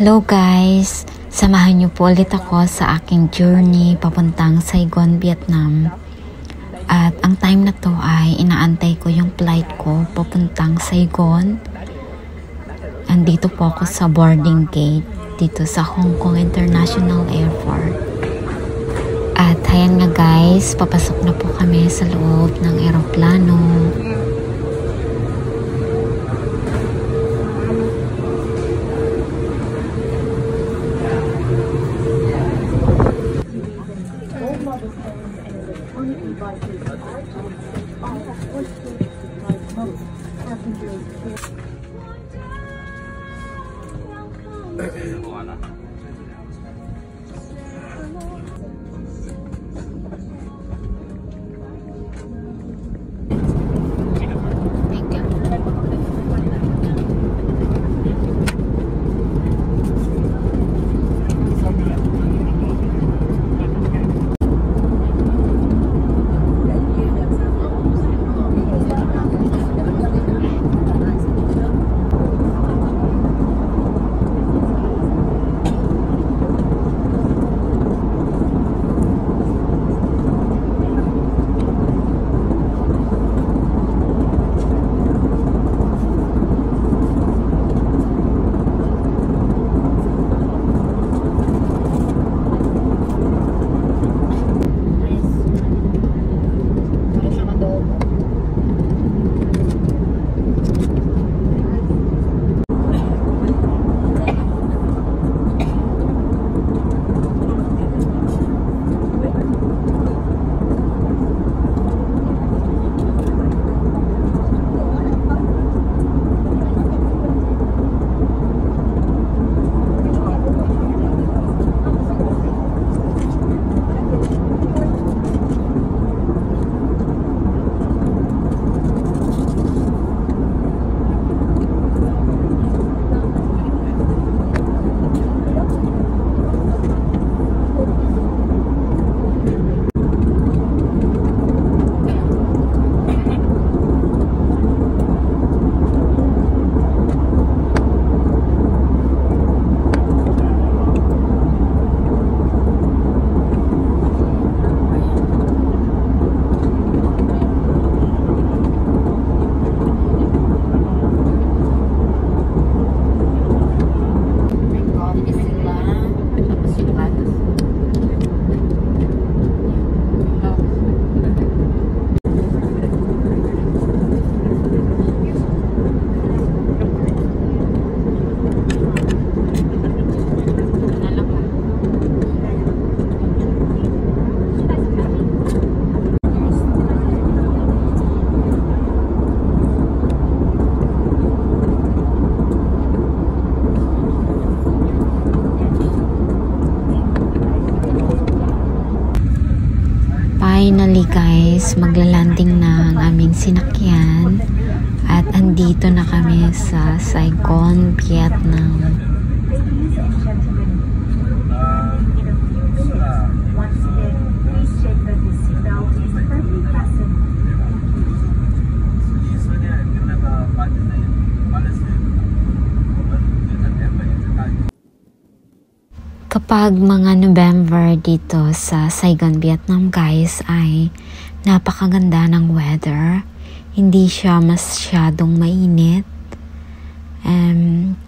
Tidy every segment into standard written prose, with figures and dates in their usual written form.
Hello guys! Samahan niyo po ulit ako sa aking journey papuntang Saigon, Vietnam. At ang time na to ay inaantay ko yung flight ko papuntang Saigon. Andito po ako sa boarding gate dito sa Hong Kong International Airport. At ayan nga guys, papasok na po kami sa loob ng eroplano. Finally guys, maglalanding na ang aming sinakyan at andito na kami sa Saigon, Vietnam. Kapag mga November dito sa Saigon, Vietnam guys ay napakaganda ng weather. Hindi siya masyadong mainit.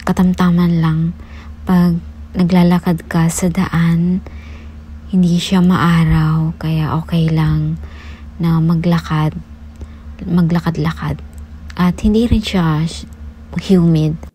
Katamtaman lang pag naglalakad ka sa daan, hindi siya maaraw kaya okay lang na maglakad-lakad. At hindi rin siya humid.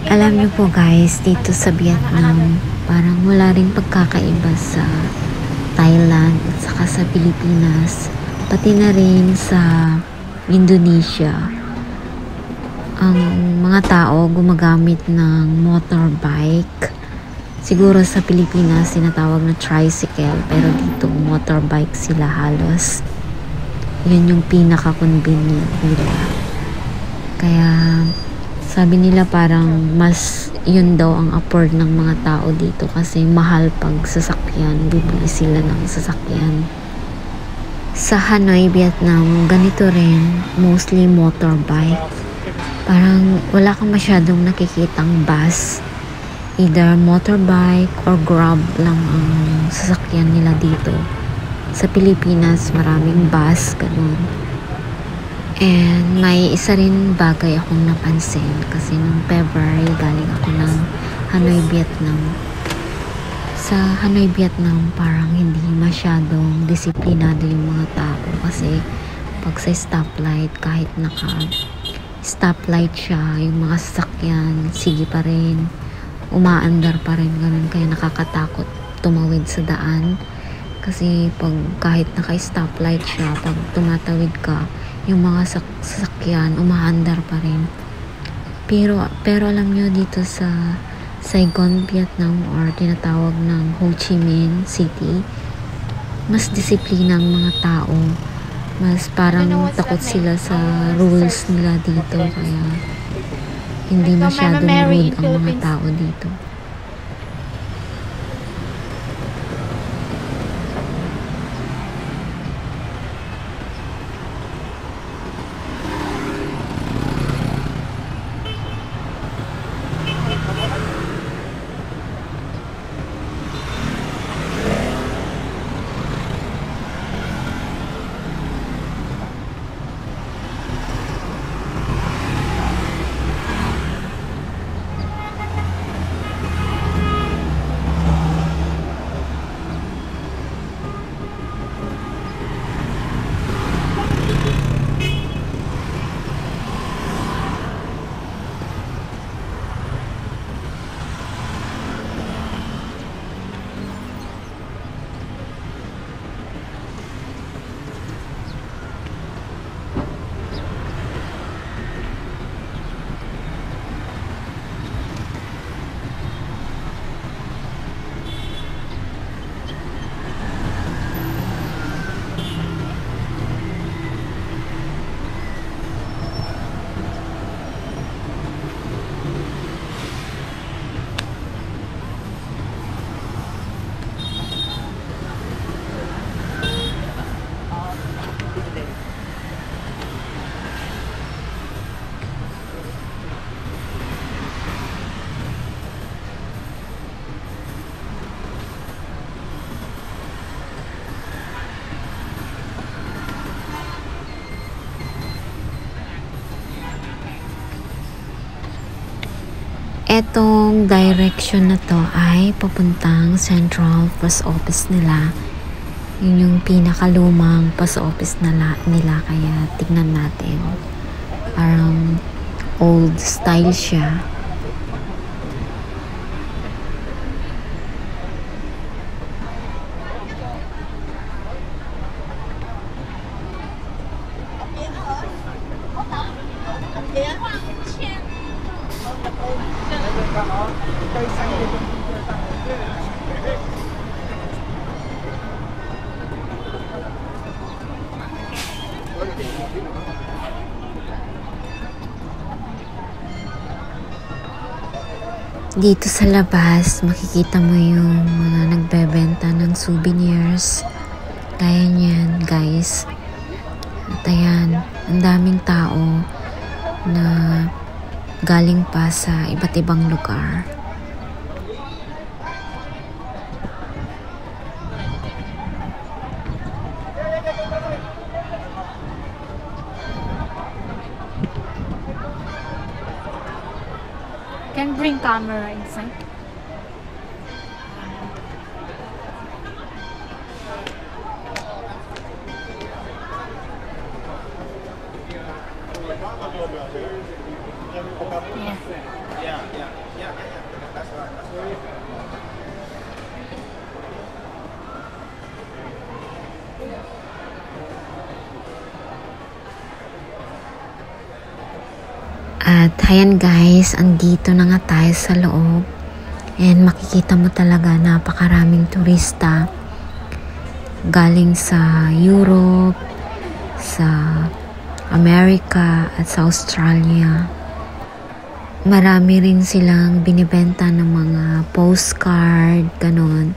Alam niyo po guys, dito sa Vietnam, parang wala rin pagkakaiba sa Thailand at saka sa Pilipinas. pati na rin sa Indonesia, ang mga tao gumagamit ng motorbike. Siguro sa Pilipinas sinatawag na tricycle, pero dito motorbike sila halos. Yun yung pinaka-convenient nila. Kaya sabi nila parang mas yun daw ang afford ng mga tao dito kasi mahal pag sasakyan, bibili sila ng sasakyan. Sa Hanoi, Vietnam, ganito rin, mostly motorbike. Parang wala kang masyadong nakikitang bus. Either motorbike or Grab lang ang sasakyan nila dito. Sa Pilipinas, maraming bus, ganun. And may isa rin bagay akong napansin kasi nung February galing ako ng Hanoi, Vietnam. Sa Hanoi, Vietnam, parang hindi masyadong disiplinado yung mga tao kasi pag sa stoplight, kahit naka-stoplight siya, yung mga sasakyan, sige pa rin, umaandar pa rin, ganun. Kaya nakakatakot tumawid sa daan. Kasi pag kahit naka-stoplight siya, pag tumatawid ka, yung mga sasakyan, umaandar pa rin. Pero alam nyo dito sa Saigon, Vietnam, or tinatawag ng Ho Chi Minh City, mas disiplina ang mga tao. Mas parang takot sila sa rules nila dito. Kaya hindi masyadong rude ang mga tao dito. Etong direction na to ay papuntang Central Post Office nila. Yun yung pinakalumang post office nila, kaya tignan natin. Parang old style siya. Dito sa labas, makikita mo yung mga nagbebenta ng souvenirs. Gaya niyan, guys. At ayan, ang daming tao na galing pa sa iba't ibang lugar. Can bring camera inside. At ayan guys, andito na nga tayo sa loob. And makikita mo talaga napakaraming turista galing sa Europe, sa America at sa Australia. Marami rin silang binibenta ng mga postcard, ganon.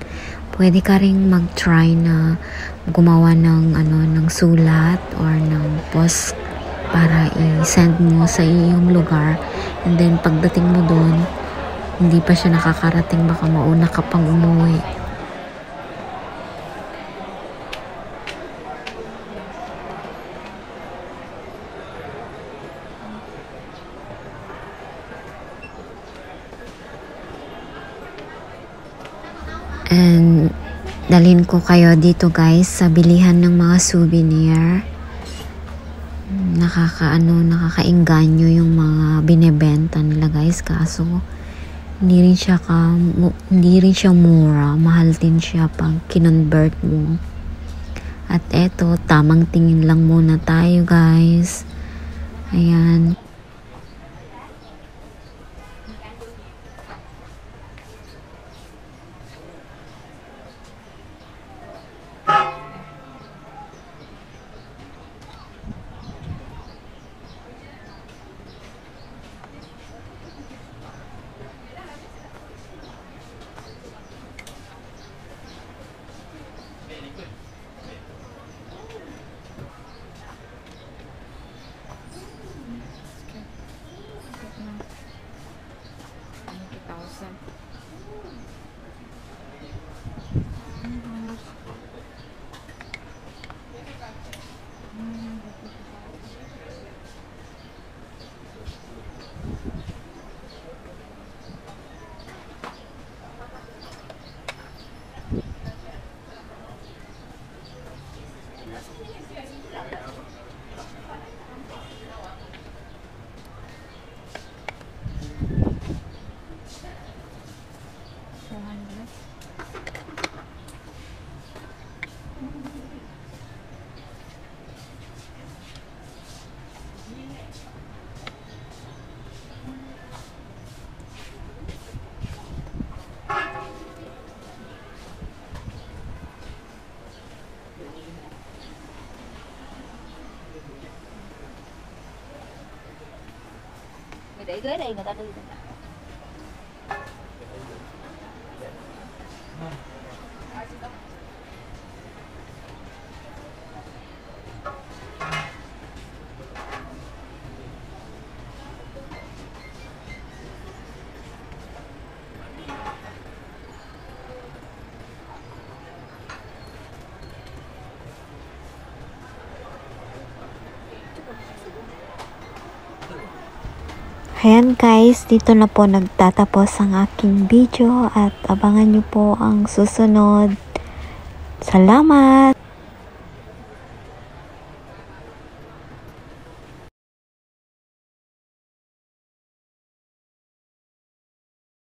Pwede ka rin mag-try na gumawa ng sulat or ng post para i-send mo sa iyong lugar. And then pagdating mo doon, hindi pa siya nakakarating, baka mauna ka pang umuwi. And dalhin ko kayo dito guys sa bilihan ng mga souvenir. Nakakainganyo yung mga binebenta nila guys, kaso hindi rin siya mura, mahal din siya pag kinonvert mo. At eto, tamang tingin lang muna tayo guys. Ayan. Để ghế đây người ta đi. Ayan guys, dito na po nagtatapos ang aking video at abangan nyo po ang susunod. Salamat!